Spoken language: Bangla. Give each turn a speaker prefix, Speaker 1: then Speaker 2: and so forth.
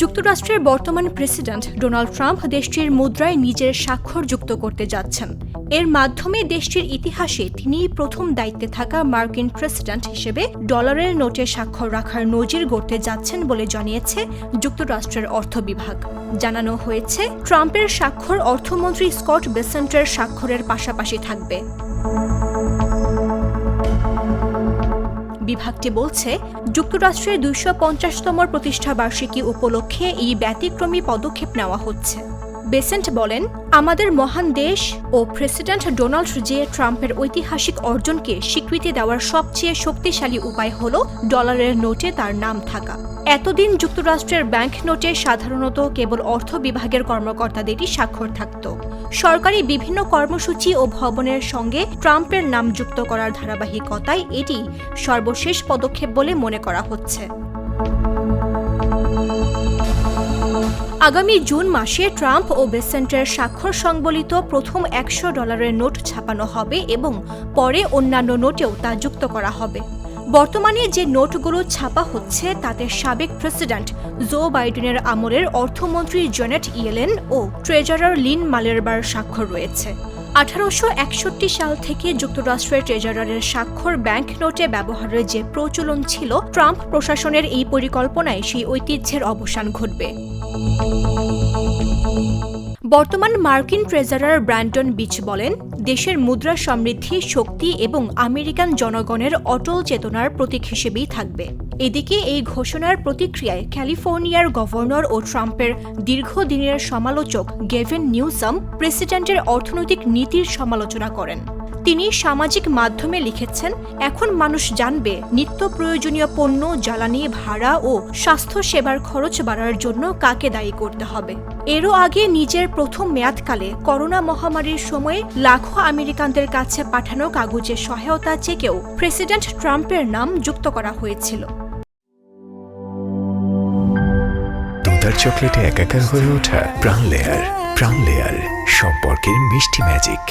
Speaker 1: যুক্তরাষ্ট্রের বর্তমান প্রেসিডেন্ট ডোনাল্ড ট্রাম্প দেশটির মুদ্রায় নিজের স্বাক্ষর যুক্ত করতে যাচ্ছেন। এর মাধ্যমে দেশটির ইতিহাসে তিনিই প্রথম দায়িত্বে থাকা মার্কিন প্রেসিডেন্ট হিসেবে ডলারের নোটে স্বাক্ষর রাখার নজির গড়তে যাচ্ছেন বলে জানিয়েছে যুক্তরাষ্ট্রের অর্থ বিভাগ। জানানো হয়েছে, ট্রাম্পের স্বাক্ষর অর্থমন্ত্রী স্কট বেসেন্টের স্বাক্ষরের পাশাপাশি থাকবে। বিভাগটি বলছে, যুক্তরাষ্ট্রের ২৫০তম প্রতিষ্ঠাবার্ষিকী উপলক্ষে এই ব্যতিক্রমী পদক্ষেপ নেওয়া হচ্ছে। বেসেন্ট বলেন, আমাদের মহান দেশ ও প্রেসিডেন্ট ডোনাল্ড জে ট্রাম্পের ঐতিহাসিক অর্জনকে স্বীকৃতি দেওয়ার সবচেয়ে শক্তিশালী উপায় হল ডলারের নোটে তার নাম থাকা। এতদিন যুক্তরাষ্ট্রের ব্যাংক নোটে সাধারণত কেবল অর্থ বিভাগের কর্মকর্তাদেরই স্বাক্ষর থাকত। সরকারি বিভিন্ন কর্মসূচি ও ভবনের সঙ্গে ট্রাম্পের নাম যুক্ত করার ধারাবাহিকতায় এটি সর্বশেষ পদক্ষেপ বলে মনে করা হচ্ছে। আগামী জুন মাসে ট্রাম্প ও বেসেন্টের স্বাক্ষর সংবলিত প্রথম $100 নোট ছাপানো হবে এবং পরে অন্যান্য নোটেও তা যুক্ত করা হবে। বর্তমানে যে নোটগুলো ছাপা হচ্ছে তাতে সাবেক প্রেসিডেন্ট জো বাইডেনের আমলের অর্থমন্ত্রী জেনেট ইয়েলেন ও ট্রেজারার লিন মালেরবার স্বাক্ষর রয়েছে। 1861 সাল থেকে যুক্তরাষ্ট্রের ট্রেজারারের স্বাক্ষর ব্যাংক নোটে ব্যবহারের যে প্রচলন ছিল, ট্রাম্প প্রশাসনের এই পরিকল্পনায় সেই ঐতিহ্যের অবসান ঘটবে। বর্তমান মার্কিন ট্রেজারার ব্র্যান্ডন বিচ বলেন, দেশের মুদ্রা সমৃদ্ধি, শক্তি এবং আমেরিকান জনগণের অটল চেতনার প্রতীক হিসেবেই থাকবে। এদিকে এই ঘোষণার প্রতিক্রিয়ায় ক্যালিফোর্নিয়ার গভর্নর ও ট্রাম্পের দীর্ঘদিনের সমালোচক গেভিন নিউসাম প্রেসিডেন্টের অর্থনৈতিক নীতির সমালোচনা করেন। তিনি সামাজিক মাধ্যমে লিখেছেন, এখন মানুষ জানবে নিত্য প্রয়োজনীয় পণ্য, জ্বালানি, ভাড়া ও স্বাস্থ্য সেবার খরচ বাড়ার জন্য কাকে দায়ী করতে হবে। এরও আগে নিজের প্রথম মেয়াদকালে করোনা মহামারীর সময়ে লাখো আমেরিকানদের কাছে পাঠানো কাগজের সহায়তা চেকেও প্রেসিডেন্ট ট্রাম্পের নাম যুক্ত করা হয়েছিল।
Speaker 2: দুধার চকলেটে একাকার হয়ে ওঠা প্রাণ লেয়ার সম্পর্কের মিষ্টি ম্যাজিক।